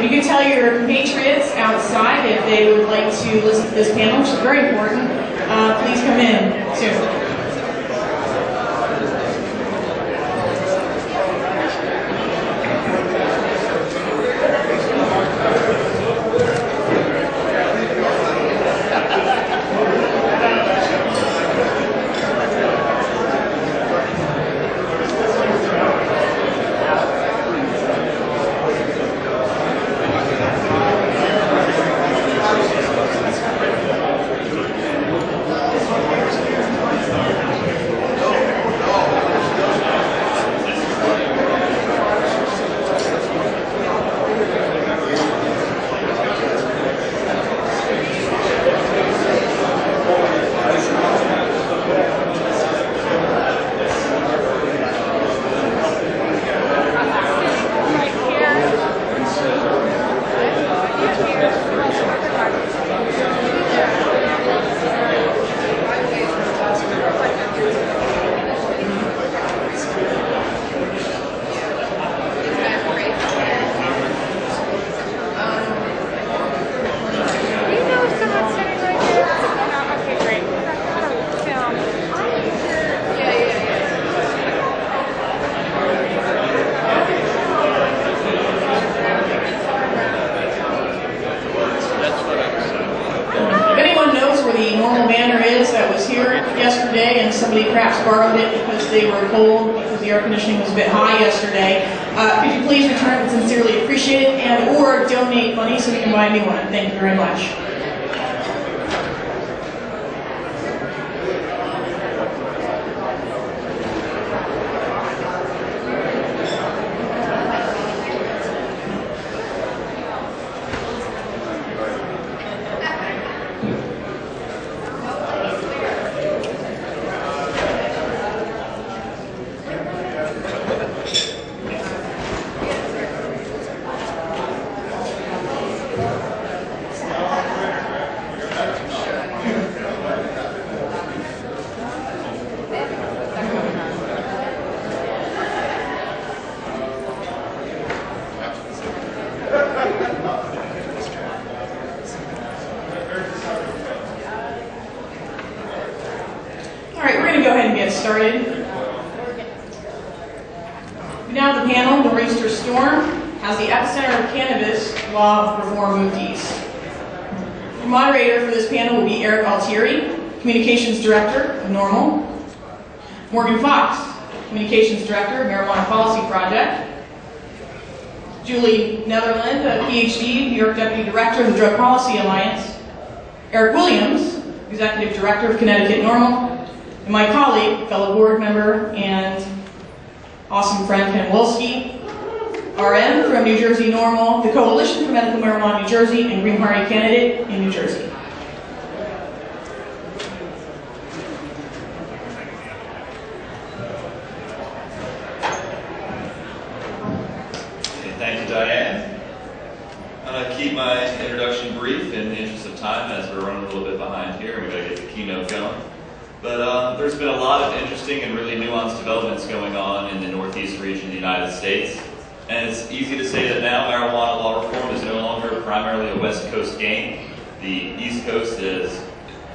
you can tell your compatriots outside if they would like to listen to this panel, which is very important. Please come in soon. Thank you very much. Now the panel, the Nor'easter Storm, has the Epicenter of Cannabis Law Reform Moved East. The moderator for this panel will be Erik Altieri, Communications Director of NORML. Morgan Fox, Communications Director of Marijuana Policy Project. Julie Netherland, a Ph.D., New York Deputy Director of the Drug Policy Alliance. Eric Williams, Executive Director of CANNACig NORML. And my colleague, fellow board member, and awesome friend Ken Wolski, RN from New Jersey NORML, the Coalition for Medical Marijuana New Jersey, and Green Party candidate in New Jersey. Okay, thank you, Diane. I'm going to keep my introduction brief in the interest of time as we're running a little bit behind here. We've got to get the keynote going. But there's been a lot of interesting and really nuanced developments going on in the Northeast region of the United States. And it's easy to say that now marijuana law reform is no longer primarily a West Coast game. The East Coast has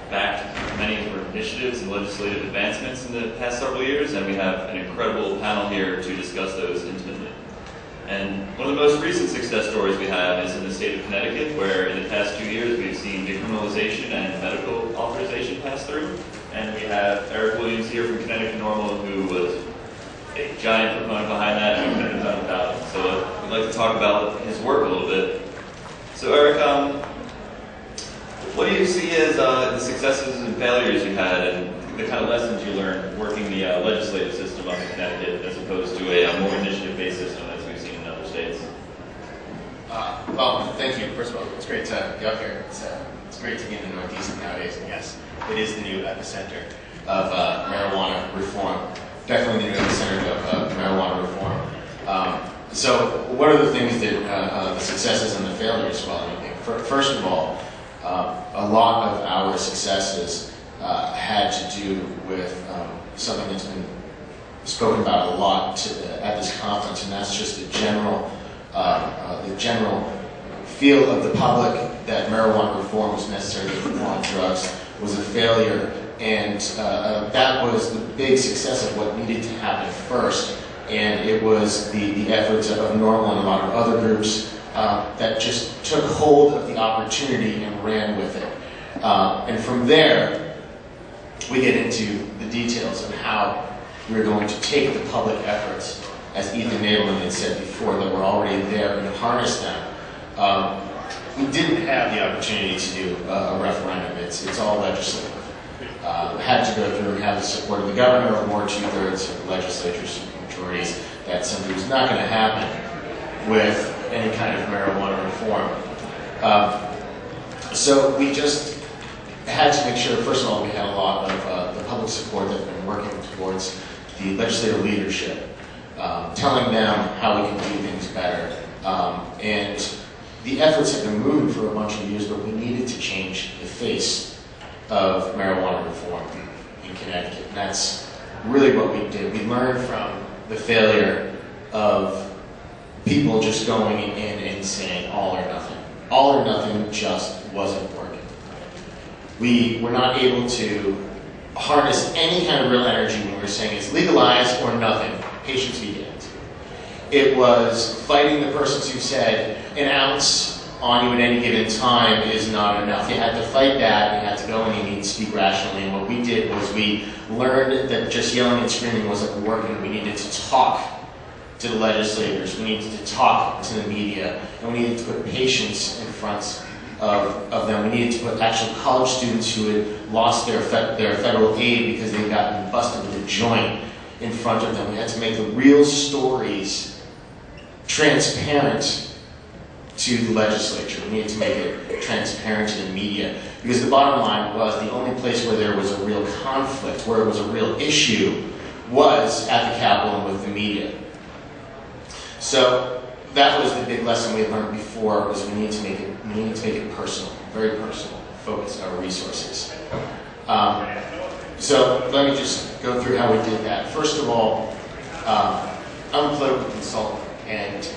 backed many initiatives and legislative advancements in the past several years, and we have an incredible panel here to discuss those intimately. And one of the most recent success stories we have is in the state of Connecticut, where in the past 2 years we've seen decriminalization and medical authorization pass through. And we have Eric Williams here from Connecticut NORML, who was a giant proponent behind that, and we couldn't have done without him. So we'd like to talk about his work a little bit. So Eric, what do you see as the successes and failures you had, and the kind of lessons you learned working the legislative system up in Connecticut, as opposed to a more initiative-based system as we've seen in other states? Well, thank you. First of all, it's great to be up here. It's great to be in the Northeast nowadays, and yes, it is the new epicenter of marijuana reform. Definitely the new epicenter of marijuana reform. So what are the things that, the successes and the failures? Well, first of all, a lot of our successes had to do with something that's been spoken about a lot at this conference, and that's just the general feel of the public that marijuana reform was necessary to get on drugs was a failure, and that was the big success of what needed to happen first, and it was the efforts of NORML and a lot of other groups that just took hold of the opportunity and ran with it. And from there, we get into the details of how we're going to take the public efforts, as Ethan Netherland had said before, that were already there, and harness them. We didn't have the opportunity to do a referendum. It's all legislative. Had to go through and have the support of the governor or more 2/3 of the legislature majorities. That simply was not going to happen with any kind of marijuana reform. So we just had to make sure, first of all, we had a lot of the public support that had been working towards the legislative leadership, telling them how we can do things better. And the efforts had been moving for a bunch of years, but we needed to change the face of marijuana reform in Connecticut. And that's really what we did. We learned from the failure of people just going in and saying all or nothing. All or nothing just wasn't working. We were not able to harness any kind of real energy when we were saying it's legalized or nothing. Patients begins. It was fighting the persons who said an ounce on you at any given time is not enough. You had to fight that, you had to go and you need to speak rationally. And what we did was we learned that just yelling and screaming wasn't working. We needed to talk to the legislators, we needed to talk to the media, and we needed to put patients in front of them. We needed to put actual college students who had lost their federal aid because they'd gotten busted with a joint in front of them. We had to make the real stories transparent to the legislature. We needed to make it transparent to the media, because the bottom line was the only place where there was a real conflict, where it was a real issue, was at the Capitol and with the media. So that was the big lesson we had learned before, was we needed to make it personal, very personal, focus our resources. So let me just go through how we did that. First of all, I'm a political consultant and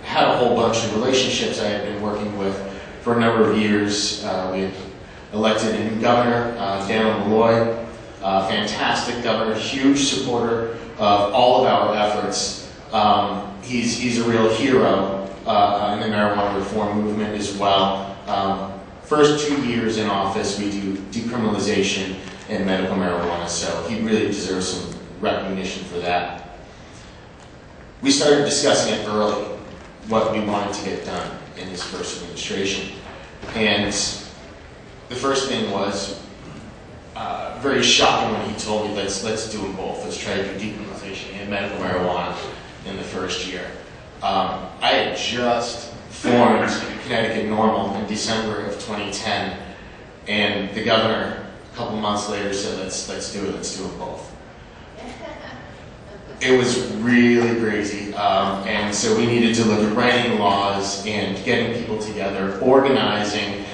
had a whole bunch of relationships I had been working with for a number of years. We had elected a new governor, Dan Malloy, fantastic governor, huge supporter of all of our efforts. He's a real hero in the marijuana reform movement as well. First 2 years in office, we do decriminalization and medical marijuana, so he really deserves some recognition for that. We started discussing it early, what we wanted to get done in his first administration. And the first thing was very shocking when he told me, let's do them both. Let's try to do decriminalization and medical marijuana in the first year. I had just formed Connecticut NORML in December of 2010, and the governor, a couple months later, said, let's do it, let's do them both. It was really crazy, and so we needed to look at writing laws and getting people together, organizing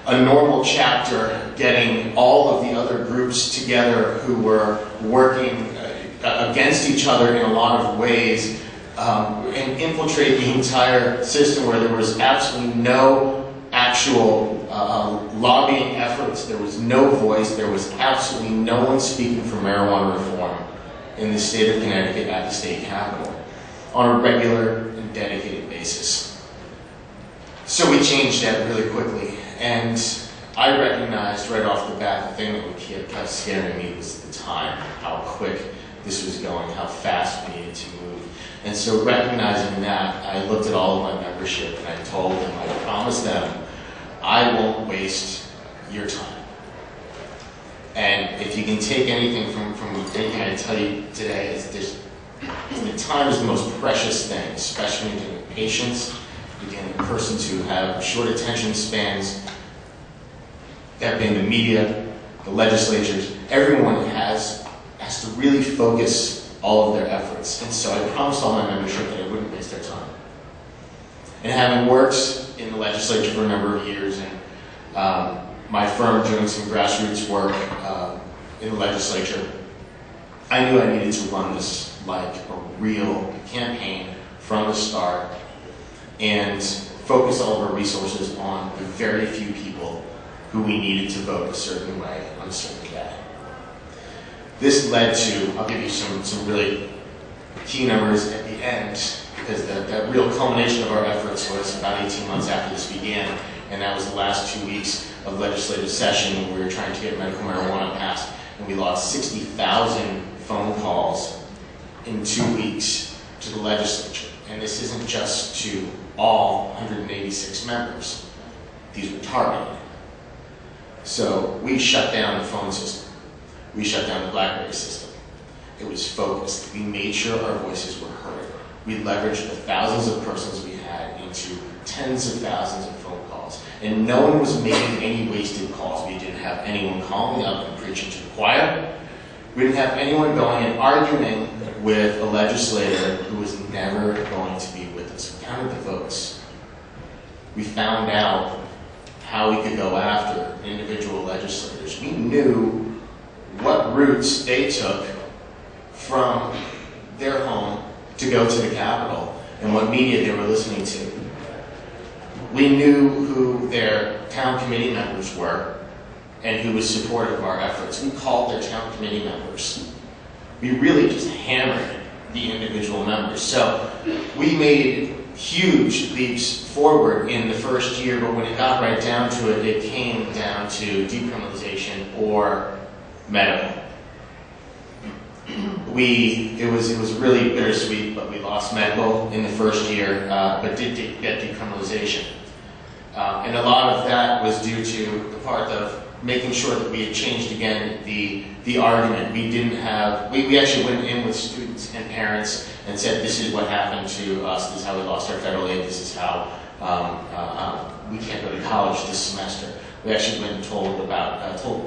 a NORML chapter, getting all of the other groups together who were working against each other in a lot of ways, and infiltrate the entire system where there was absolutely no actual lobbying efforts, there was no voice, there was absolutely no one speaking for marijuana reform in the state of Connecticut at the state capitol on a regular and dedicated basis. So we changed that really quickly, and I recognized right off the bat the thing that kept scaring me was the time, how quick this was going, how fast we needed to move. And so recognizing that, I looked at all of my membership and I told them, I promised them, I won't waste your time. And if you can take anything from anything I tell you today, the time is the most precious thing, especially when you're dealing with patients, you're dealing with persons who have short attention spans, that being the media, the legislatures, everyone has to really focus all of their efforts. And so I promised all my membership that I wouldn't waste their time. And having worked in the legislature for a number of years, and my firm doing some grassroots work in the legislature, I knew I needed to run this like a real campaign from the start and focus all of our resources on the very few people who we needed to vote a certain way on a certain day. This led to, I'll give you some really key numbers at the end, because the real culmination of our efforts was about 18 months after this began, and that was the last 2 weeks of legislative session when we were trying to get medical marijuana passed, and we lost 60,000 phone calls in 2 weeks to the legislature. And this isn't just to all 186 members. These were targeted. So we shut down the phone system. We shut down the BlackBerry system. It was focused. We made sure our voices were heard. We leveraged the thousands of persons we had into tens of thousands of phone calls. And no one was making any wasted calls. We didn't have anyone calling up and preaching to the choir. We didn't have anyone going and arguing with a legislator who was never going to be with us. We counted the votes. We found out how we could go after individual legislators. We knew what routes they took from their home to go to the Capitol and what media they were listening to. We knew who their town committee members were and who was supportive of our efforts. We called their town committee members. We really just hammered the individual members. So we made huge leaps forward in the first year, but when it got right down to it, it came down to decriminalization or medical. It was really bittersweet, but we lost medical in the first year, but did get decriminalization. And a lot of that was due to the part of making sure that we had changed again the argument. We actually went in with students and parents and said, this is what happened to us, this is how we lost our federal aid, this is how we can't go to college this semester. We actually went and told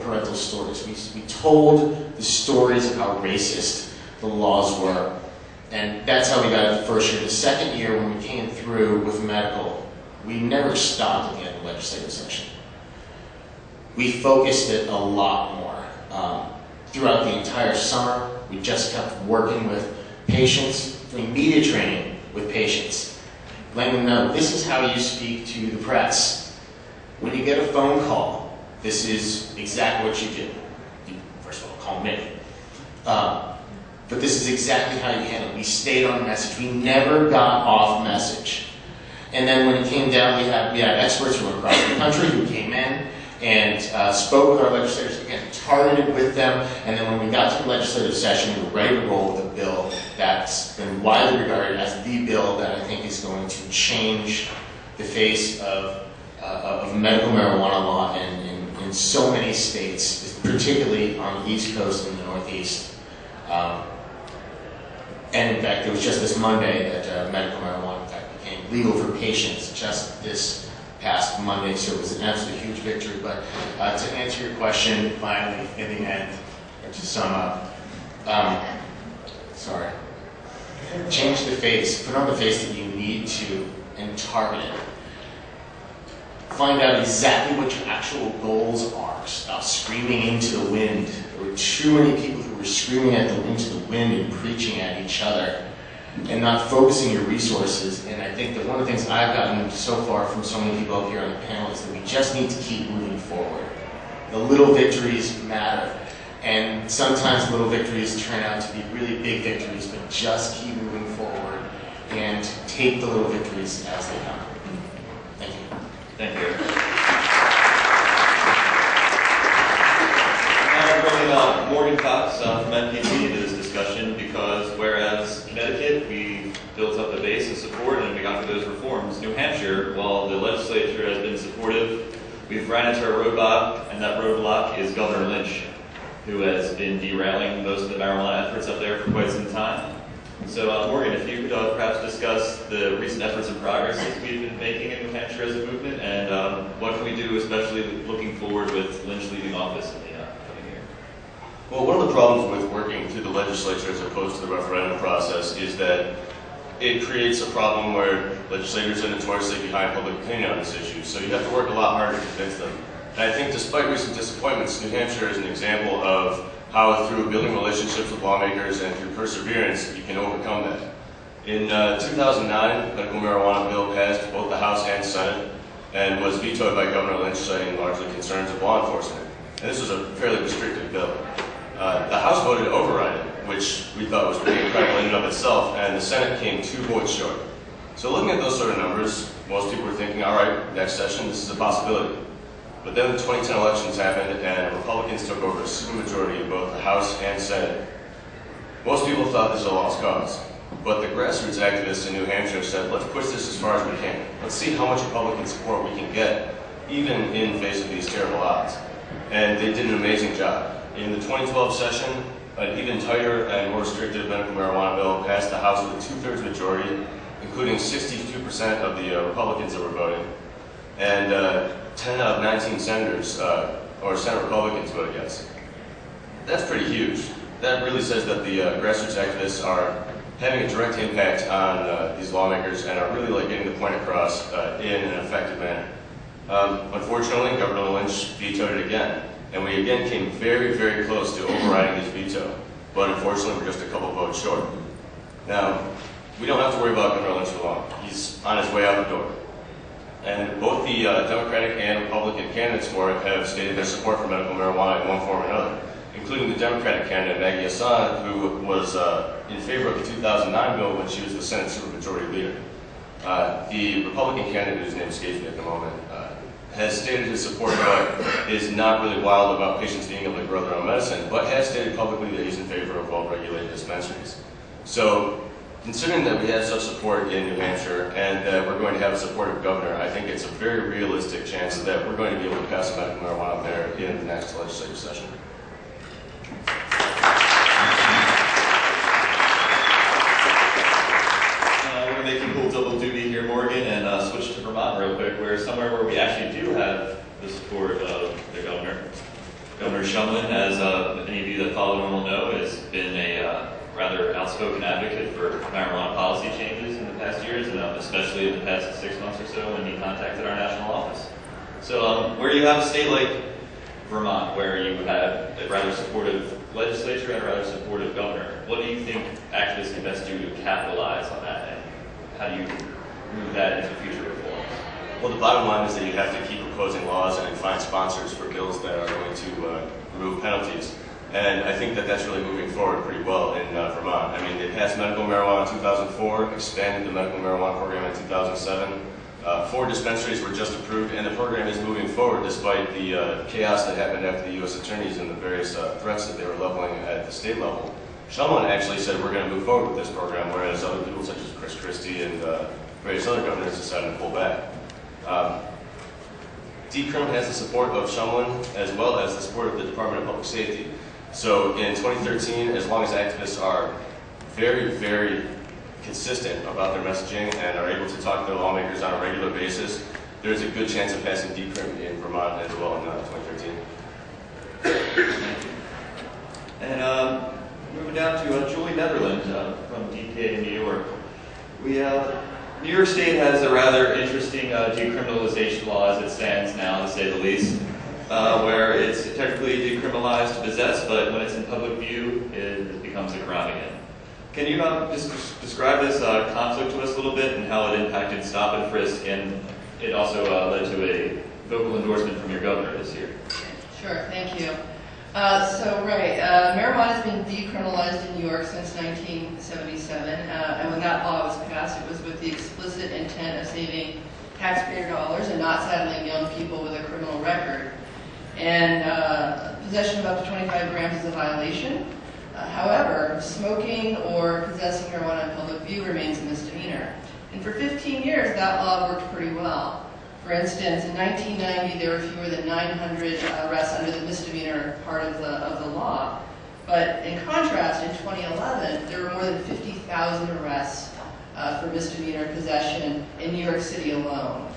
parental stories. We told the stories of how racist the laws were. And that's how we got it the first year. The second year, when we came through with medical, we never stopped at the end of the legislative session. We focused it a lot more. Throughout the entire summer, we just kept working with patients, doing media training with patients, letting them know this is how you speak to the press. When you get a phone call, this is exactly what you do. You, first of all, call me. But this is exactly how you handle it. We stayed on message. We never got off message. And then when it came down, we had experts from across the country who came in and spoke with our legislators, again, targeted with them. And then when we got to the legislative session, we were ready to roll with a bill that's been widely regarded as the bill that I think is going to change the face of medical marijuana law in so many states, particularly on the East Coast and the Northeast. And in fact, it was just this Monday that medical marijuana, in fact, became legal for patients just this past Monday, so it was an absolute huge victory. But to answer your question, finally, in the end, or to sum up, change the face, put on the face that you need to, and target it. Find out exactly what your actual goals are. Stop screaming into the wind. There were too many people who were screaming into the wind and preaching at each other and not focusing your resources. And I think that one of the things I've gotten so far from so many people up here on the panel is that we just need to keep moving forward. The little victories matter. And sometimes little victories turn out to be really big victories, but just keep moving forward and take the little victories as they come. Thank you. Thank you. Now I'm bringing up Morgan Cox from NPT into this discussion because whereas Connecticut, we built up a base of support and we got through those reforms. New Hampshire, while the legislature has been supportive, we've ran into a roadblock, and that roadblock is Governor Lynch, who has been derailing most of the marijuana efforts up there for quite some time. So Morgan, if you could perhaps discuss the recent efforts and progress that we've been making in New Hampshire as a movement, and what can we do, especially looking forward with Lynch leaving office in the coming year? Well, one of the problems with working through the legislature as opposed to the referendum process is that it creates a problem where legislators are notoriously behind public opinion on this issue, so you have to work a lot harder to convince them. And I think despite recent disappointments, New Hampshire is an example of how through building relationships with lawmakers and through perseverance, you can overcome that. In 2009, the medical marijuana bill passed both the House and and Senate, and was vetoed by Governor Lynch, citing largely concerns of law enforcement. And this was a fairly restrictive bill. The House voted to override it, which we thought was pretty incredible in and of itself, and the Senate came 2 votes short. So looking at those sort of numbers, most people were thinking, all right, next session, this is a possibility. But then the 2010 elections happened, and Republicans took over a supermajority in both the House and Senate. Most people thought this was a lost cause. But the grassroots activists in New Hampshire said, let's push this as far as we can. Let's see how much Republican support we can get, even in face of these terrible odds. And they did an amazing job. In the 2012 session, an even tighter and more restrictive medical marijuana bill passed the House with a 2/3 majority, including 62% of the Republicans that were voting, and 10 out of 19 senators, or Senate Republicans, voted yes. That's pretty huge. That really says that the grassroots activists are having a direct impact on these lawmakers and are really getting the point across in an effective manner. Unfortunately, Governor Lynch vetoed it again, and we again came very, very close to overriding his veto, but unfortunately we're just a couple votes short. Now, we don't have to worry about Governor Lynch for long. He's on his way out the door. And both the Democratic and Republican candidates for it have stated their support for medical marijuana in one form or another, including the Democratic candidate, Maggie Hassan, who was in favor of the 2009 bill when she was the Senate supermajority leader. The Republican candidate, whose name escapes me at the moment, has stated his support, but is not really wild about patients being able to grow their own medicine, but has stated publicly that he's in favor of well-regulated dispensaries. So, considering that we have such support in New Hampshire and that we're going to have a supportive governor, I think it's a very realistic chance that we're going to be able to pass a medical marijuana there in the next legislative session. We're making cool double duty here, Morgan, and switch to Vermont real quick, somewhere where we actually do have the support of the governor. Governor Shumlin, as any of you that follow NORML know, has been a rather outspoken advocate for marijuana policy changes in the past years, and especially in the past 6 months or so when he contacted our national office. So where you have a state like Vermont, where you have a rather supportive legislature and a rather supportive governor, what do you think activists can best do to capitalize on that, and how do you move that into future reforms? Well, the bottom line is that you have to keep opposing laws and find sponsors for bills that are going to remove penalties. And I think that that's really moving forward pretty well in Vermont. I mean, they passed medical marijuana in 2004, expanded the medical marijuana program in 2007. 4 dispensaries were just approved, and the program is moving forward despite the chaos that happened after the U.S. attorneys and the various threats that they were leveling at the state level. Shumlin actually said we're going to move forward with this program, whereas other people such as Chris Christie and various other governors decided to pull back. DCRIM has the support of Shumlin as well as the support of the Department of Public Safety. So in 2013, as long as activists are very, very consistent about their messaging and are able to talk to their lawmakers on a regular basis, there's a good chance of passing DCRIM in Vermont as well in 2013. And moving down to Julie Netherland from DPA in New York. New York State has a rather interesting decriminalization law as it stands now, to say the least, where it's technically decriminalized to possess, but when it's in public view, it becomes a crime again. Can you just describe this conflict to us a little bit and how it impacted stop and frisk, and it also led to a vocal endorsement from your governor this year? Sure, thank you. Marijuana has been decriminalized in New York since 1977, and when that law was passed, it was with the explicit intent of saving taxpayer dollars and not saddling young people with a criminal record. And possession of up to 25 grams is a violation. However, smoking or possessing marijuana in public view remains a misdemeanor. And for 15 years, that law worked pretty well. For instance, in 1990, there were fewer than 900 arrests under the misdemeanor part of the law. But in contrast, in 2011, there were more than 50,000 arrests for misdemeanor possession in New York City alone.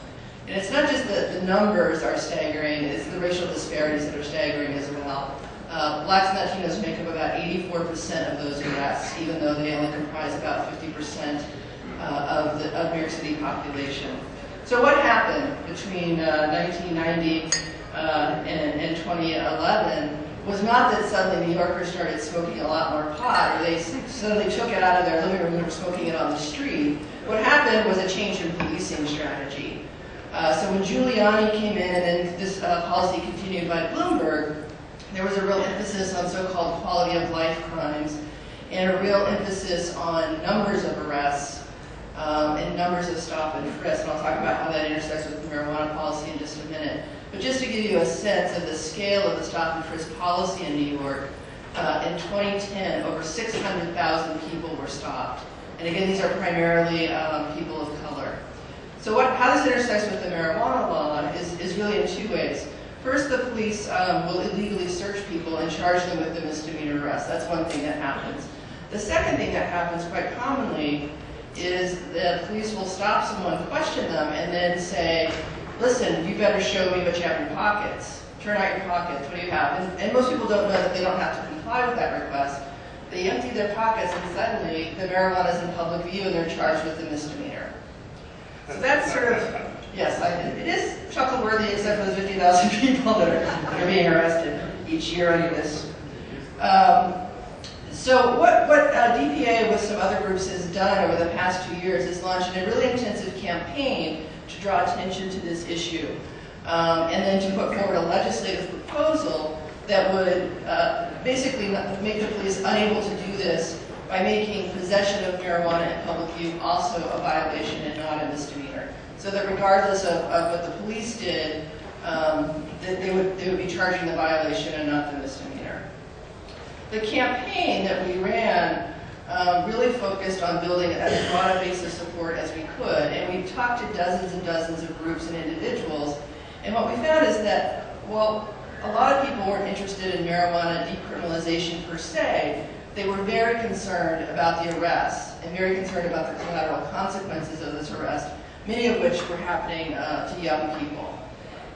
And it's not just that the numbers are staggering, it's the racial disparities that are staggering as well. Blacks and Latinos make up about 84% of those arrests, even though they only comprise about 50% of New York City population. So what happened between 1990 and 2011 was not that suddenly New Yorkers started smoking a lot more pot, or they suddenly took it out of their living room and were smoking it on the street. What happened was a change in policing strategy. So when Giuliani came in and then this policy continued by Bloomberg, there was a real emphasis on so-called quality of life crimes and a real emphasis on numbers of arrests and numbers of stop and frisk. And I'll talk about how that intersects with the marijuana policy in just a minute. But just to give you a sense of the scale of the stop and frisk policy in New York, in 2010, over 600,000 people were stopped. And again, these are primarily people of color. So how this intersects with the marijuana law is really in two ways. First, the police will illegally search people and charge them with a misdemeanor arrest. That's one thing that happens. The second thing that happens quite commonly is the police will stop someone, question them, and then say, listen, you better show me what you have in your pockets. Turn out your pockets, what do you have? And most people don't know that they don't have to comply with that request. They empty their pockets and suddenly the marijuana is in public view and they're charged with a misdemeanor. So that's sort of, yes, it is chuckle-worthy except for those 50,000 people that are being arrested each year under this. So what DPA with some other groups has done over the past 2 years is launched a really intensive campaign to draw attention to this issue. And then to put forward a legislative proposal that would basically make the police unable to do this by making possession of marijuana in public view also a violation and not a misdemeanor. So that regardless of what the police did, they would be charging the violation and not the misdemeanor. The campaign that we ran really focused on building as broad a base of support as we could, and we talked to dozens and dozens of groups and individuals, and what we found is that, well, a lot of people weren't interested in marijuana decriminalization per se. They were very concerned about the arrests and very concerned about the collateral consequences of this arrest, many of which were happening to young people.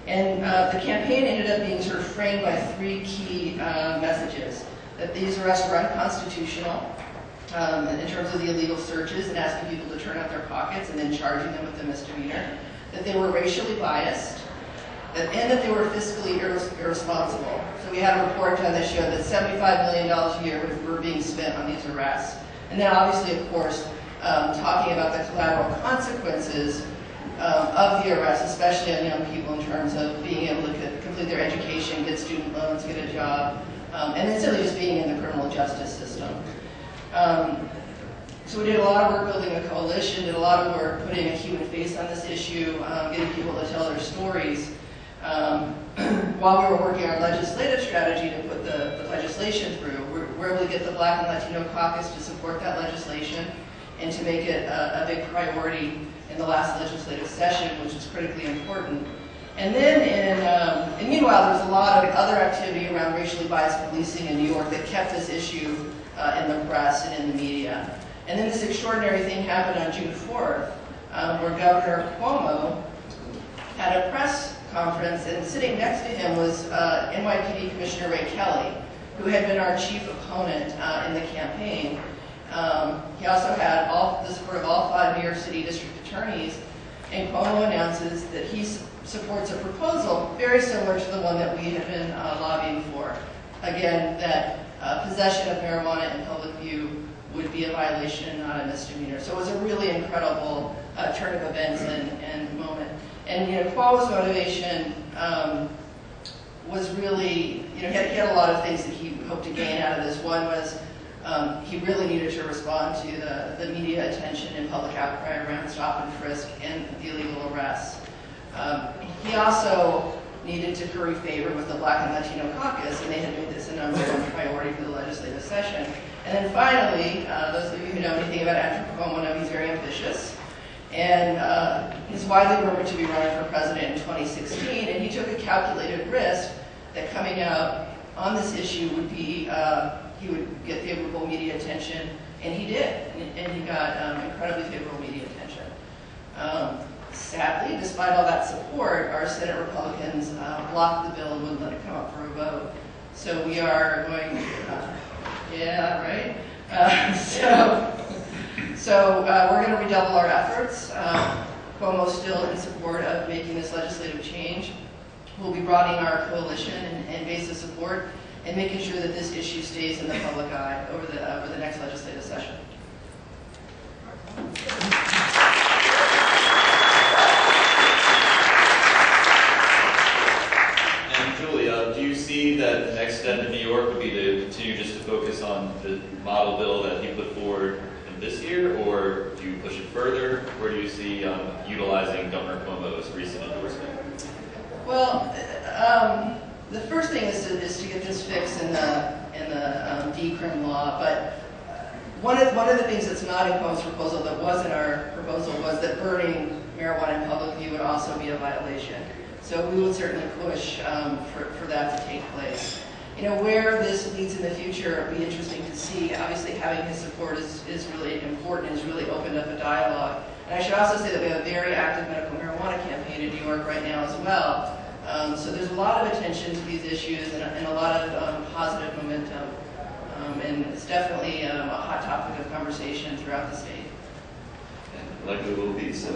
And the campaign ended up being sort of framed by three key messages: that these arrests were unconstitutional in terms of the illegal searches and asking people to turn out their pockets and then charging them with a misdemeanor, that they were racially biased, and that they were fiscally irresponsible. So we had a report done that showed that $75 million a year were being spent on these arrests. And then obviously, of course, talking about the collateral consequences of the arrests, especially on young people in terms of being able to complete their education, get student loans, get a job, and then simply just being in the criminal justice system. So we did a lot of work building a coalition, did a lot of work putting a human face on this issue, getting people to tell their stories. While we were working on legislative strategy to put the legislation through, we were able to get the Black and Latino caucus to support that legislation and to make it a big priority in the last legislative session, which is critically important. And then, and meanwhile, there was a lot of other activity around racially biased policing in New York that kept this issue in the press and in the media. And then this extraordinary thing happened on June 4th, where Governor Cuomo had a press conference, and sitting next to him was NYPD Commissioner Ray Kelly, who had been our chief opponent in the campaign. He also had the support of all 5 New York City district attorneys, and Cuomo announces that he supports a proposal very similar to the one that we had been lobbying for. Again, that possession of marijuana in public view would be a violation and not a misdemeanor. So it was a really incredible turn of events and moment. And Cuomo's motivation was really, he had a lot of things that he hoped to gain out of this. One was he really needed to respond to the media attention and public outcry around stop and frisk and the illegal arrests. He also needed to curry favor with the Black and Latino caucus, and they had made this a number one priority for the legislative session. And then finally, those of you who know anything about Andrew Cuomo know he's very ambitious. And he's widely rumored to be running for president in 2016, and he took a calculated risk that coming out on this issue would be, he would get favorable media attention, and he did, and he got incredibly favorable media attention. Sadly, despite all that support, our Senate Republicans blocked the bill and wouldn't let it come up for a vote. So we are going, yeah, right? So we're going to redouble our efforts. Cuomo's still in support of making this legislative change. We'll be broadening our coalition and base of support and making sure that this issue stays in the public eye over the next legislative session. the model bill that he put forward in this year, or do you push it further? Where do you see utilizing Governor Cuomo's recent endorsement? Well, the first thing is to get this fixed in the decrim law, but one of the things that's not in Cuomo's proposal that was in our proposal was that burning marijuana in public view would also be a violation. So we would certainly push for that to take place. You know, where this leads in the future will be interesting to see. Obviously, having his support is really important, has really opened up a dialogue. And I should also say that we have a very active medical marijuana campaign in New York right now as well. So there's a lot of attention to these issues and a lot of positive momentum. And it's definitely a hot topic of conversation throughout the state. And likely will be so.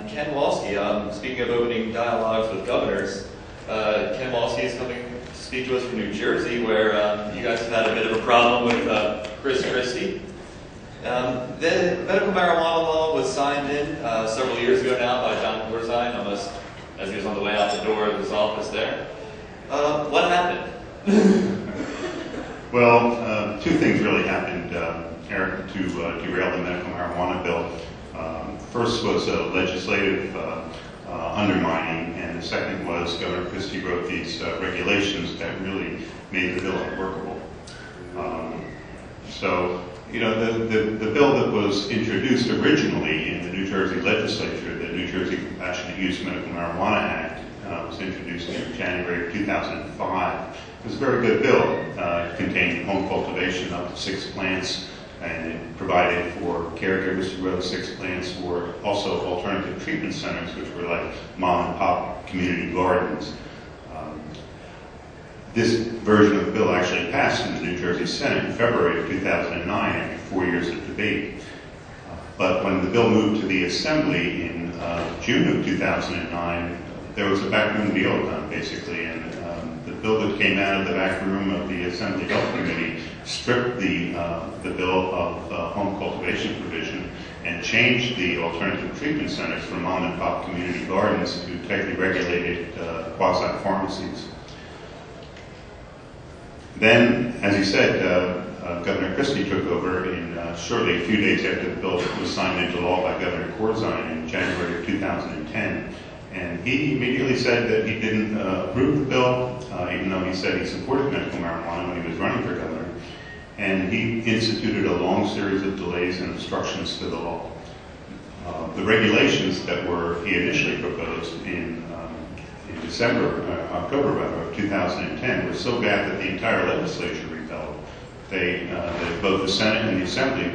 Ken Wolski, speaking of opening dialogues with governors, Ken Wolski is coming to speak to us from New Jersey, where you guys have had a bit of a problem with Chris Christie. The medical marijuana law was signed in several years ago now by John Corzine, almost as he was on the way out the door of his office there. What happened? Well, two things really happened, Eric, to derail the medical marijuana bill. First was a legislative undermining, and the second was Governor Christie wrote these regulations that really made the bill unworkable. So, you know, the bill that was introduced originally in the New Jersey legislature, the New Jersey Compassionate Use Medical Marijuana Act, was introduced in January of 2005. It was a very good bill. It contained home cultivation up to 6 plants, and it provided for caregivers to grow 6 plants, for also alternative treatment centers, which were like mom and pop community gardens. This version of the bill actually passed in the New Jersey Senate in February of 2009 after 4 years of debate. But when the bill moved to the Assembly in June of 2009, there was a backroom deal done, basically, and the bill that came out of the back room of the Assembly Health Committee stripped the bill of home cultivation provision and changed the alternative treatment centers from mom and pop community gardens to tightly regulated quasi-pharmacies. Then, as he said, Governor Christie took over shortly a few days after the bill was signed into law by Governor Corzine in January of 2010. And he immediately said that he didn't approve the bill, even though he said he supported medical marijuana when he was running for governor. And he instituted a long series of delays and obstructions to the law. The regulations that he initially proposed in October of 2010 were so bad that the entire legislature rebelled. Both the Senate and the Assembly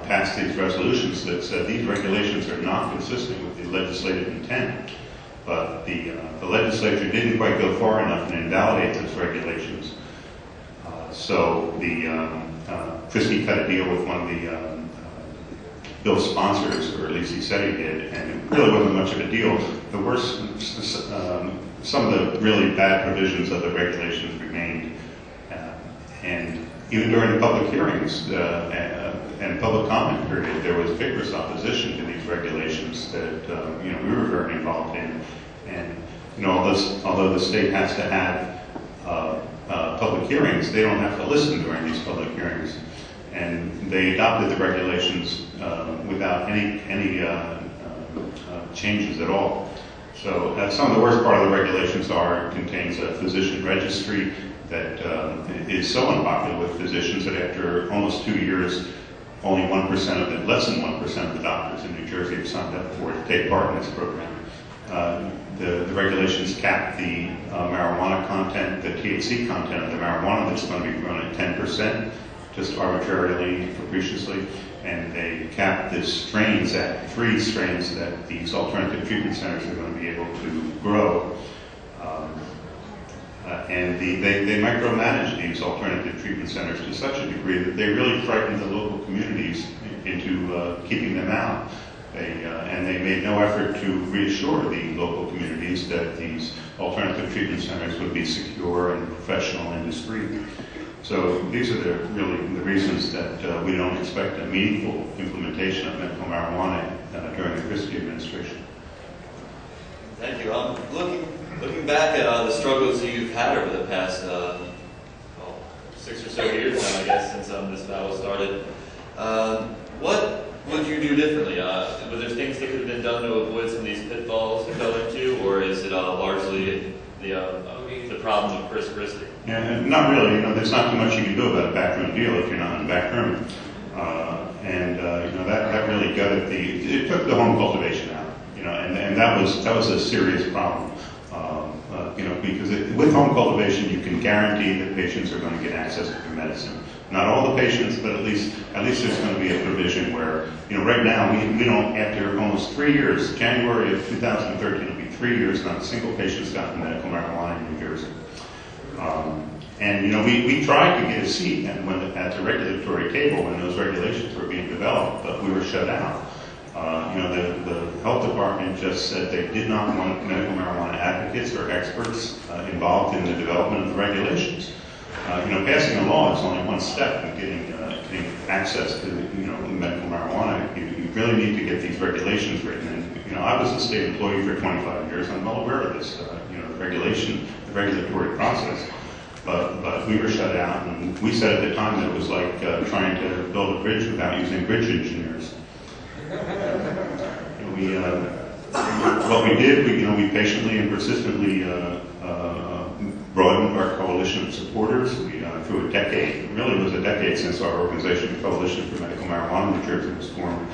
passed these resolutions that said these regulations are not consistent with the legislative intent. But the legislature didn't quite go far enough and invalidate those regulations. So Christie cut a deal with one of the bill sponsors, or at least he said he did, and it really wasn't much of a deal. The worst, some of the really bad provisions of the regulations remained. And even during the public hearings and public comment period, there was vigorous opposition to these regulations that we were very involved in. And although the state has to have public hearings, they don't have to listen during these public hearings. And they adopted the regulations without any changes at all. So some of the worst part of the regulations contains a physician registry that is so unpopular with physicians that after almost 2 years, only 1% of them, less than 1% of the doctors in New Jersey have signed up for it to take part in this program. The regulations cap the marijuana content, the THC content of the marijuana that's going to be grown at 10%, just arbitrarily and capriciously, and they cap the strains at 3 strains that these alternative treatment centers are going to be able to grow. And they micromanage these alternative treatment centers to such a degree that they really frighten the local communities into keeping them out. And they made no effort to reassure the local communities that these alternative treatment centers would be secure and professional and discreet. So these are really the reasons that we don't expect a meaningful implementation of medical marijuana during the Christie administration. Thank you. Looking back at the struggles you've had over the past 6 or so years now, I guess, since this battle started. What would you do differently? Were there things that could have been done to avoid some of these pitfalls you fell into, or is it largely the problem of Chris Christie? Yeah, not really. You know, there's not too much you can do about a backroom deal if you're not in the backroom. You know, that really gutted it took the home cultivation out. You know, and that was a serious problem. You know, because with home cultivation, you can guarantee that patients are going to get access to their medicine. Not all the patients, but at least there's going to be a provision where, you know, right now we don't, after almost 3 years, January of 2013, it'll be 3 years, not a single patient's gotten medical marijuana in New Jersey. And you know, we tried to get a seat at the regulatory table when those regulations were being developed, but we were shut out. You know, the health department just said they did not want medical marijuana advocates or experts involved in the development of the regulations. You know, passing a law is only one step in getting access to, you know, medical marijuana. You really need to get these regulations written. And you know, I was a state employee for 25 years. I'm well aware of this. You know, the regulatory process. But we were shut out, and we said at the time that it was like trying to build a bridge without using bridge engineers. What we did, we patiently and persistently broadened our coalition of supporters. Through a decade, it really was a decade since our organization, the Coalition for Medical Marijuana in New Jersey, was formed.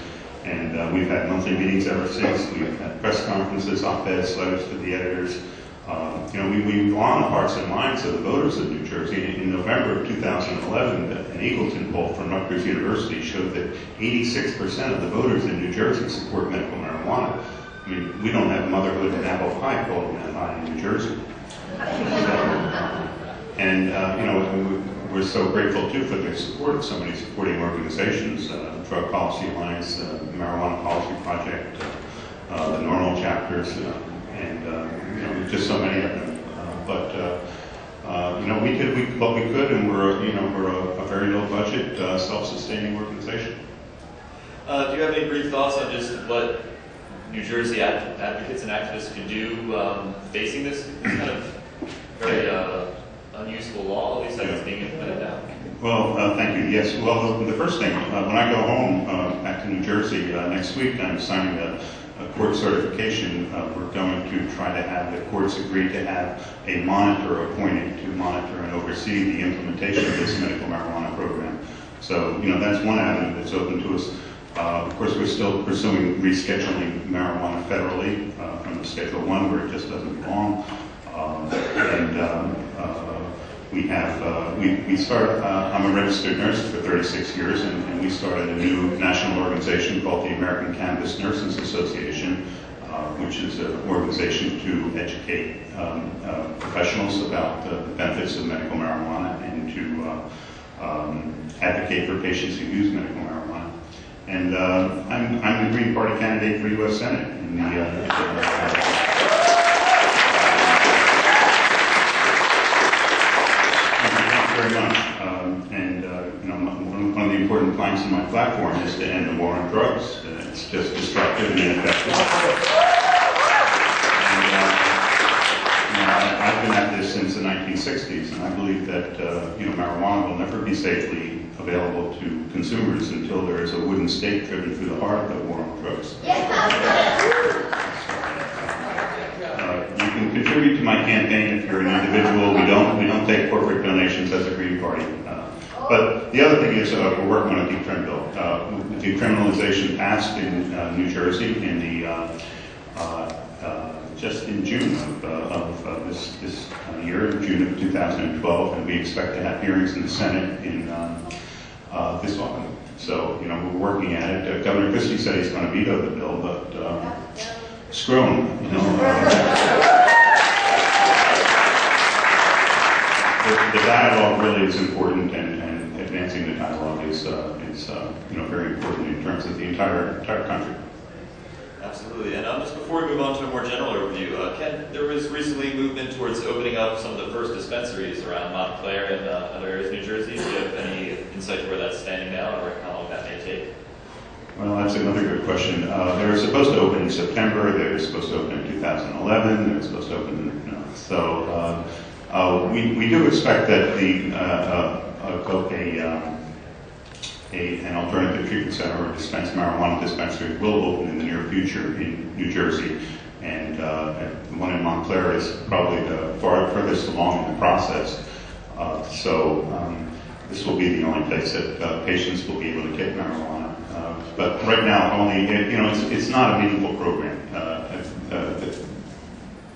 And we've had monthly meetings ever since. We've had press conferences, op-eds, letters to the editors. You know, we won the hearts and minds of the voters of New Jersey. In November of 2011, an Eagleton poll from Rutgers University showed that 86% of the voters in New Jersey support medical marijuana. I mean, we don't have motherhood and apple pie polling that high in New Jersey. And, you know, we're so grateful, too, for the support of so many supporting organizations, Drug Policy Alliance, Marijuana Policy Project, the NORML chapters, and, you know, just so many of them. You know, we did what we could, and we're a very low-budget, self-sustaining organization. Do you have any brief thoughts on just what New Jersey advocates and activists can do facing this kind of very unuseful law, at least as it's being implemented now? Well, thank you. Yes. Well, the first thing, when I go home back to New Jersey next week, I'm signing a court certification. We're going to try to have the courts agree to have a monitor appointed to monitor and oversee the implementation of this medical marijuana program. So, you know, that's one avenue that's open to us. Of course, we're still pursuing rescheduling marijuana federally from the Schedule I, where it just doesn't belong. I'm a registered nurse for 36 years, and we started a new national organization called the American Cannabis Nurses Association, which is an organization to educate professionals about the benefits of medical marijuana and to advocate for patients who use medical marijuana. And I'm the Green Party candidate for U.S. Senate in the very much. You know, one of the important planks in my platform is to end the war on drugs. It's just destructive and ineffective. And you know, I've been at this since the 1960s, and I believe that you know, marijuana will never be safely available to consumers until there is a wooden stake driven through the heart of the war on drugs. You can contribute to my campaign if you're an individual. We don't take corporate donations as a Green Party. But the other thing is we're working on a decrim bill. Decriminalization passed in New Jersey in the just in June of this year, June of 2012, and we expect to have hearings in the Senate in this autumn. So, you know, we're working at it. Governor Christie said he's going to veto the bill, but screw him, you know. The dialogue really is important, and advancing the dialogue is you know, very important in terms of the entire country. Absolutely. And just before we move on to a more general overview, Ken, there was recently movement towards opening up some of the first dispensaries around Montclair and other areas of New Jersey. Do you have any insight to where that's standing now, or how long that may take? Well, that's another good question. They were supposed to open in September. They were supposed to open in 2011. They were supposed to open, you know, so We do expect that an alternative treatment center or marijuana dispensary will open in the near future in New Jersey, and the one in Montclair is probably the furthest along in the process. This will be the only place that patients will be able to get marijuana. But right now, only it's not a meaningful program.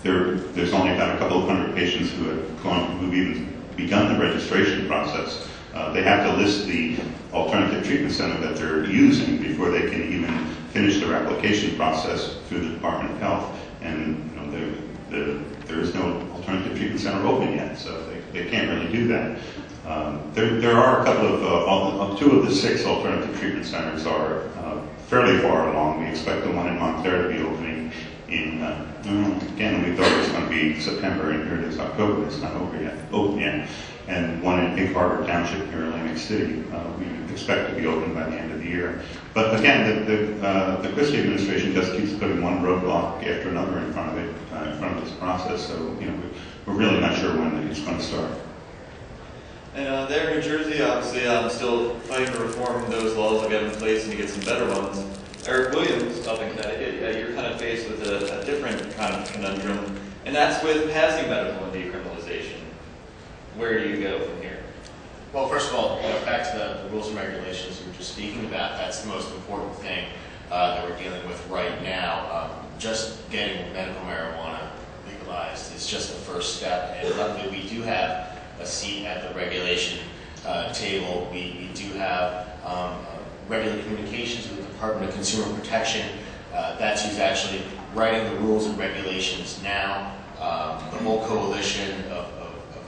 There's only about a couple of hundred patients who've even begun the registration process. They have to list the alternative treatment center that they're using before they can even finish their application process through the Department of Health. And there is no alternative treatment center open yet, so they can't really do that. There are a couple of, 2 of the 6 alternative treatment centers are fairly far along. We expect the one in Montclair to be opening in, again, we thought it was going to be September, and here it is October. It's not open yet. And one in Big Harbor Township near Atlantic City, we expect to be open by the end of the year. But again, the Christie administration just keeps putting one roadblock after another in front of it, in front of this process. So we're really not sure when it's going to start. And there in New Jersey, obviously, I'm still fighting to reform those laws that we have in place and to get some better ones. Erik Williams, up in Connecticut, you're kind of faced with a different kind of conundrum, and that's with passing medical and decriminalization. Where do you go from here? Well, first of all, back to the rules and regulations you were just speaking about. That's the most important thing that we're dealing with right now. Just getting medical marijuana legalized is just the first step, and luckily we do have a seat at the regulation table. We do have regular communications with the Department of Consumer Protection. That's who's actually writing the rules and regulations now. The whole coalition of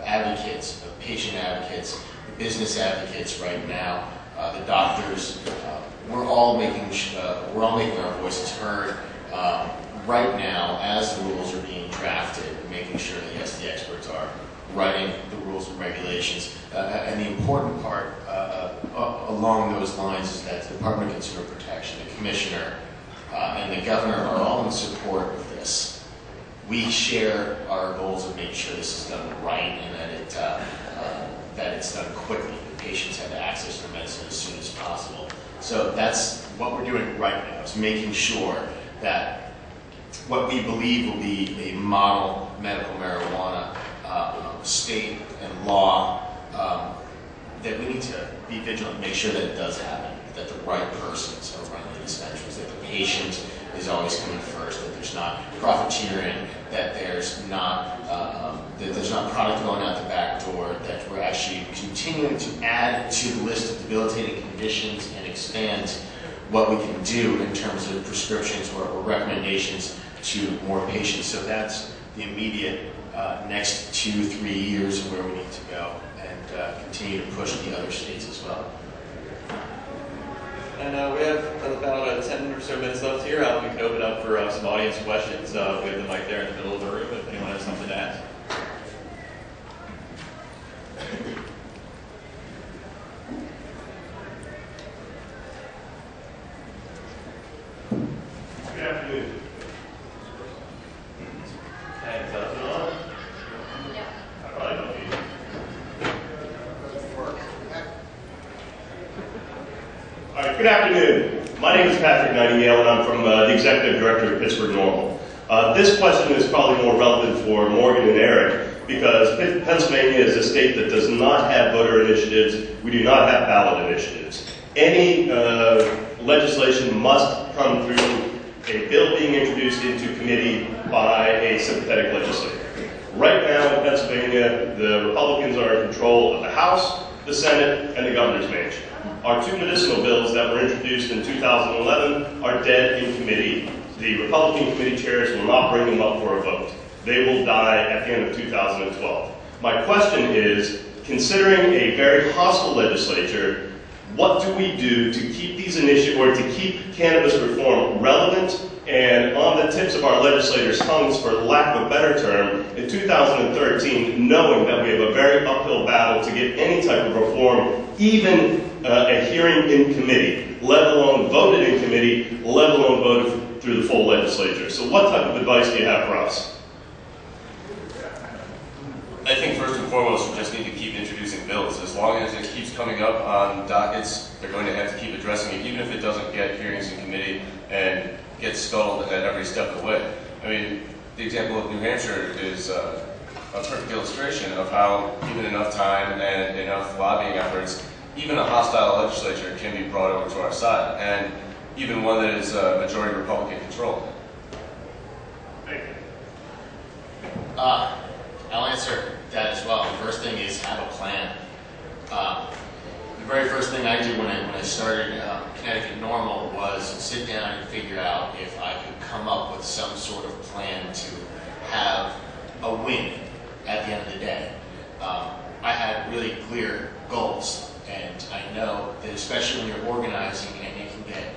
advocates, of patient advocates, business advocates right now, the doctors, we're all making our voices heard right now as the rules are being drafted, making sure that yes, the experts are writing the rules and regulations. And the important part along those lines is that the Department of Consumer Protection, the Commissioner, and the Governor are all in support of this. We share our goals of making sure this is done right and that it's done quickly. The patients have access to medicine as soon as possible. So that's what we're doing right now, is making sure that what we believe will be a model medical marijuana state and law, that we need to be vigilant and make sure that it does happen, that the right persons are running the dispensaries, that the patient is always coming first, that there's not profiteering, that there's not product going out the back door, that we're actually continuing to add to the list of debilitating conditions and expand what we can do in terms of prescriptions or recommendations to more patients. So that's the immediate next 2-3 years where we need to go, and continue to push the other states as well. And we have about 10 or so minutes left here. We can open up for some audience questions. We have the mic there in the middle of the room if anyone has something to ask. Good afternoon. Thanks. All right, good afternoon. My name is Patrick Nightingale, and I'm from the Executive Director of Pittsburgh NORML. This question is probably more relevant for Morgan and Erik, because Pennsylvania is a state that does not have voter initiatives. We do not have ballot initiatives. Any legislation must come through a bill being introduced into committee by a sympathetic legislator. Right now in Pennsylvania, the Republicans are in control of the House, the Senate, and the governor's mansion. Our 2 medicinal bills that were introduced in 2011 are dead in committee. The Republican committee chairs will not bring them up for a vote. They will die at the end of 2012. My question is, considering a very hostile legislature, what do we do to keep these initiatives, or to keep cannabis reform relevant and on the tips of our legislators' tongues, for lack of a better term, in 2013, knowing that we have a very uphill battle to get any type of reform, even a hearing in committee, let alone voted in committee, let alone voted through the full legislature. So what type of advice do you have for us? I think and foremost, we just need to keep introducing bills. As long as it keeps coming up on dockets, they're going to have to keep addressing it, even if it doesn't get hearings in committee and gets stalled at every step of the way. I mean, the example of New Hampshire is a perfect illustration of how given enough time and enough lobbying efforts, even a hostile legislature can be brought over to our side, and even one that is majority Republican controlled. Thank you. I'll answer that as well. The first thing is have a plan. The very first thing I did when I started Connecticut NORML was sit down and figure out if I could come up with some sort of plan to have a win at the end of the day. I had really clear goals, and I know that especially when you're organizing and it can get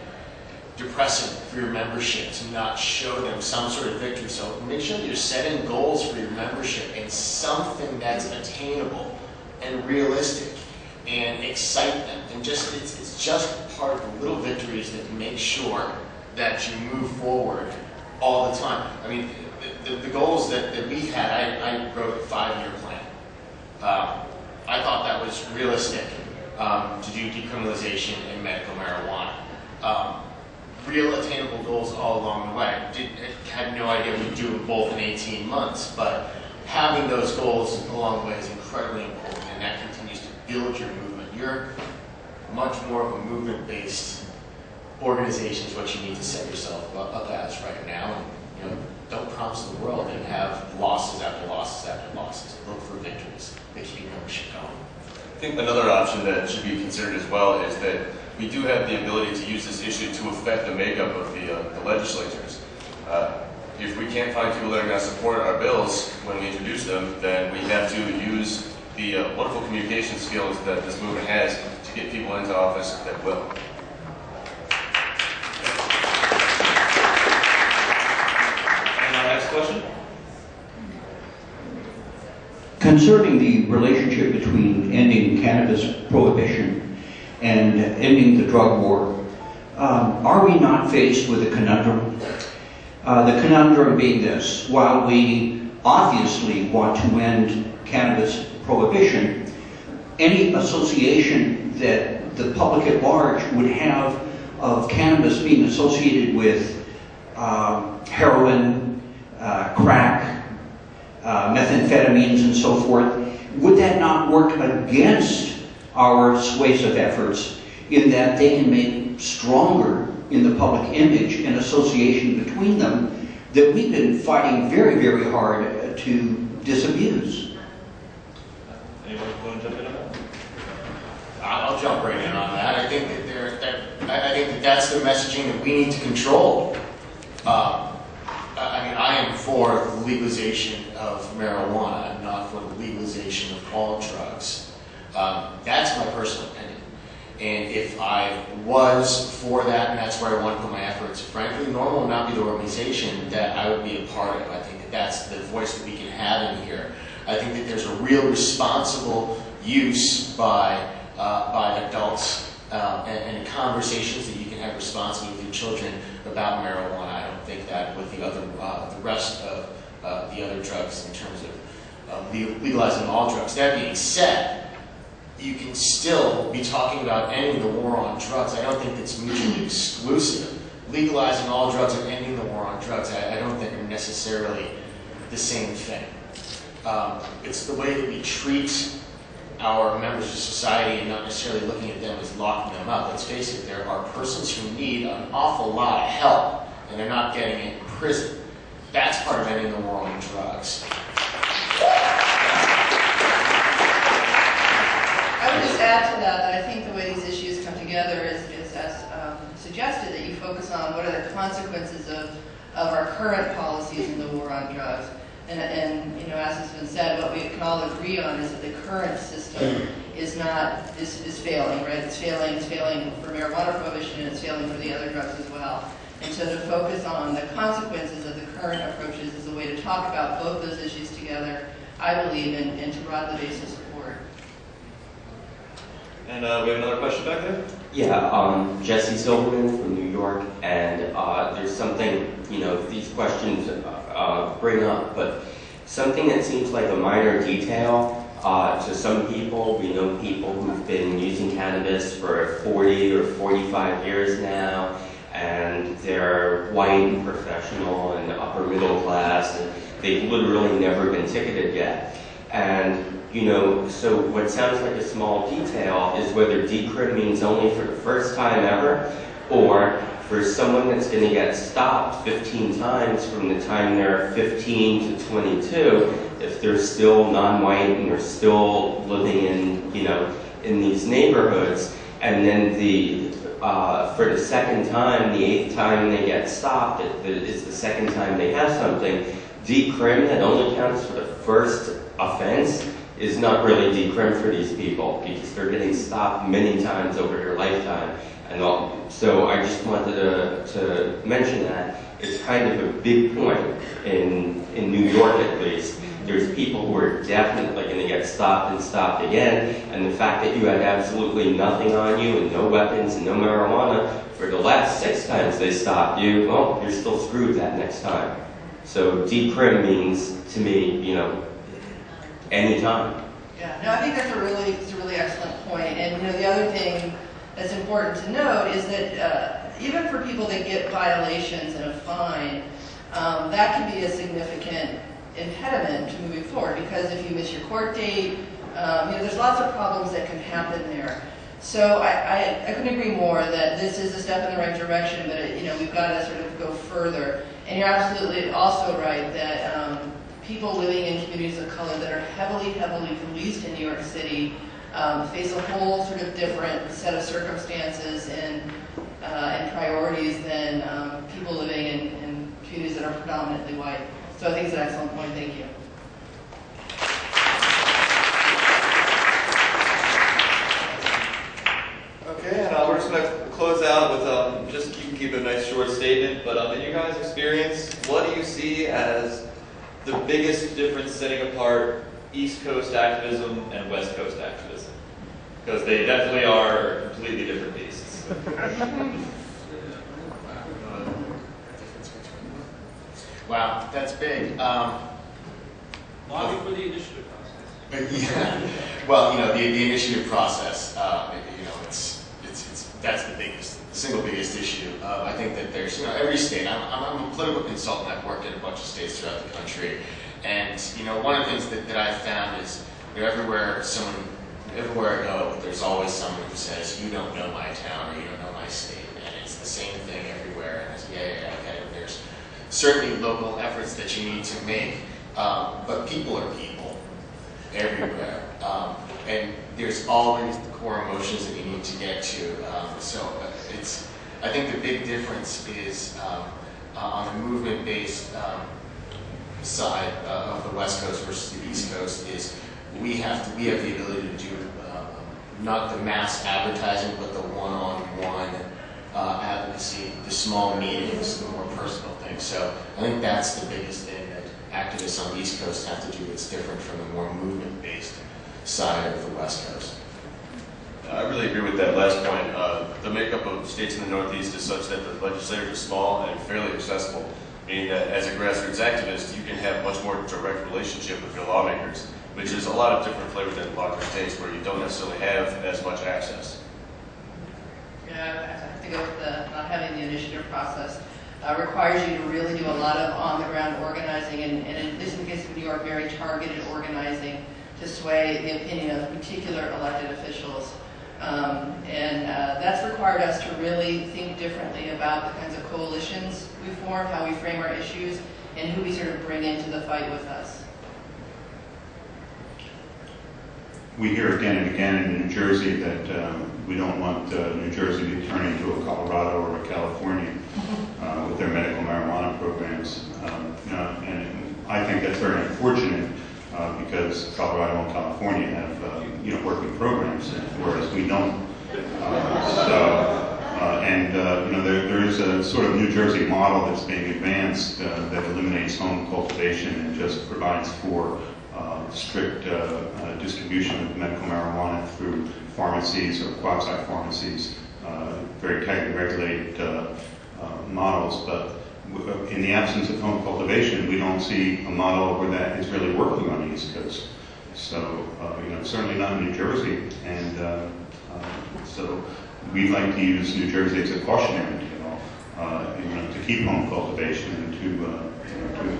depressing for your membership to not show them some sort of victory. So make sure that you're setting goals for your membership and something that's attainable and realistic and excite them. And just it's just part of the little victories that make sure that you move forward all the time. I mean, the goals that we had, I wrote a 5-year plan. I thought that was realistic to do decriminalization in medical marijuana. Real attainable goals all along the way. I had no idea we'd do them both in 18 months, but having those goals along the way is incredibly important, and that continues to build your movement. You're much more of a movement-based organization is what you need to set yourself up as right now. And, don't promise the world and have losses after losses after losses. Look for victories that keep your membership going. I think another option that should be considered as well is that we do have the ability to use this issue to affect the makeup of the legislatures. If we can't find people that are going to support our bills when we introduce them, then we have to use the wonderful communication skills that this movement has to get people into office that will. And our next question? Concerning the relationship between ending cannabis prohibition and ending the drug war, are we not faced with a conundrum? The conundrum being this: while we obviously want to end cannabis prohibition, any association that the public at large would have of cannabis being associated with heroin, crack, methamphetamines and so forth, would that not work against our persuasive efforts in that they can make stronger in the public image and association between them that we've been fighting very, very hard to disabuse? Anyone want to jump in on that? I'll jump right in on that. I think that that's the messaging that we need to control. I mean, I am for the legalization of marijuana. I'm not for the legalization of all drugs. That's my personal opinion. And if I was for that, and that's where I want to put my efforts, frankly, NORML would not be the organization that I would be a part of. I think that that's the voice that we can have in here. I think that there's a real responsible use by adults and conversations that you can have responsibly with your children about marijuana. I don't think that with the rest of the other drugs in terms of legalizing all drugs. That being said, you can still be talking about ending the war on drugs. I don't think it's mutually exclusive. Legalizing all drugs and ending the war on drugs, I don't think are necessarily the same thing. It's the way that we treat our members of society and not necessarily looking at them as locking them up. Let's face it, there are persons who need an awful lot of help and they're not getting it in prison. That's part of ending the war on drugs. I would just add to that I think the way these issues come together is as suggested, that you focus on what are the consequences of our current policies in the war on drugs. And you know, as has been said, what we can all agree on is that the current system is failing, right? It's failing for marijuana prohibition, and it's failing for the other drugs as well. And so to focus on the consequences of the current approaches is a way to talk about both those issues together, I believe, and to broaden the base of support. And we have another question back there? Yeah, Jesse Silverman from New York, and there's something, these questions bring up, but something that seems like a minor detail To some people, we know people who've been using cannabis for 40 or 45 years now, and they're white and professional and upper middle class, and they've literally never been ticketed yet. And, you know, so what sounds like a small detail is whether decrim means only for the first time ever, or for someone that's going to get stopped 15 times from the time they're 15 to 22, if they're still non-white and they're still living in, you know, in these neighborhoods, and then for the second time, the 8th time they get stopped, it's the second time they have something, decrim that only counts for the first offense is not really decrim for these people, because they're getting stopped many times over their lifetime. And all. So I just wanted to mention that. It's kind of a big point in New York, at least. There's people who are definitely going to get stopped and stopped again, and the fact that you had absolutely nothing on you and no weapons and no marijuana for the last 6 times they stopped you, well, you're still screwed that next time. So decrim means, to me, you know, any time. Yeah, no, I think that's a really excellent point. And, you know, the other thing that's important to note is that even for people that get violations and a fine, that can be a significant impediment to moving forward, because if you miss your court date, you know, there's lots of problems that can happen there. So I couldn't agree more that this is a step in the right direction, but you know, we've got to sort of go further. And you're absolutely also right that people living in communities of color that are heavily policed in New York City face a whole sort of different set of circumstances and priorities than people living in communities that are predominantly white. So I think it's an excellent point. Thank you. Okay, and we're just going to close out with just keep a nice short statement. But in your guys' experience, what do you see as the biggest difference setting apart East Coast activism and West Coast activism? Because they definitely are completely different beasts. Wow, that's big. Lobby for the initiative process. Yeah. Well, you know, the initiative process. You know, that's the single biggest issue. I think that there's, you know, every state. I'm a political consultant. I've worked in a bunch of states throughout the country, and you know, one of the things that I've found is, you know, everywhere I go, there's always someone who says, "You don't know my town," or "You don't know my state," and it's the same thing everywhere. And it's, yeah, okay. There's certainly local efforts that you need to make, but people are people everywhere, and there's always the core emotions that you need to get to. I think the big difference is on the movement-based side of the West Coast versus the East Coast is we have the ability to do not the mass advertising, but the one-on-one advocacy, the small meetings, the more personal things. So I think that's the biggest thing that activists on the East Coast have to do that's different from the more movement-based side of the West Coast. I really agree with that last point. The makeup of states in the Northeast is such that the legislators are small and fairly accessible, meaning that as a grassroots activist, you can have much more direct relationship with your lawmakers, which is a lot of different flavors than larger states where you don't necessarily have as much access. Yeah, I have to go with the not having the initiative process. Requires you to really do a lot of on-the-ground organizing, and at least in the case of New York, very targeted organizing to sway the opinion of particular elected officials. That's required us to really think differently about the kinds of coalitions we form, how we frame our issues, and who we sort of bring into the fight with us. We hear again and again in New Jersey that we don't want New Jersey to turn into a Colorado or a California with their medical marijuana programs. And I think that's very unfortunate because Colorado and California have working programs, whereas we don't. There is a sort of New Jersey model that's being advanced that eliminates home cultivation and just provides for strict distribution of medical marijuana through pharmacies or quasi-pharmacies, very tightly regulated models. But in the absence of home cultivation, we don't see a model where that is really working on the East Coast. So, certainly not in New Jersey, and so we'd like to use New Jersey as a cautionary tale, to keep home cultivation and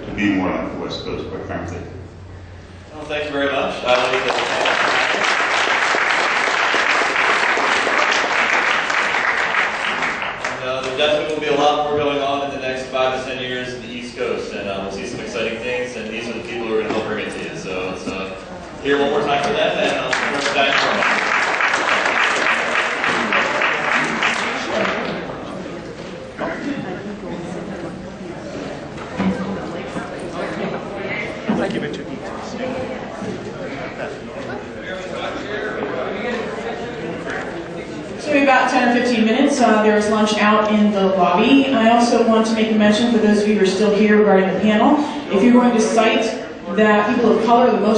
to be more like the West Coast, quite frankly. Well, thank you very much. I believe that there definitely will be a lot more going on in the next 5 to 10 years in the East Coast, and we'll see some exciting things, and these are the people who are going to help bring it to you. So let's hear one more time for them, and I'll turn it back to them. So in about 10 or 15 minutes, there is lunch out in the lobby. I also want to make a mention for those of you who are still here regarding the panel. If you're going to cite that people of color are the most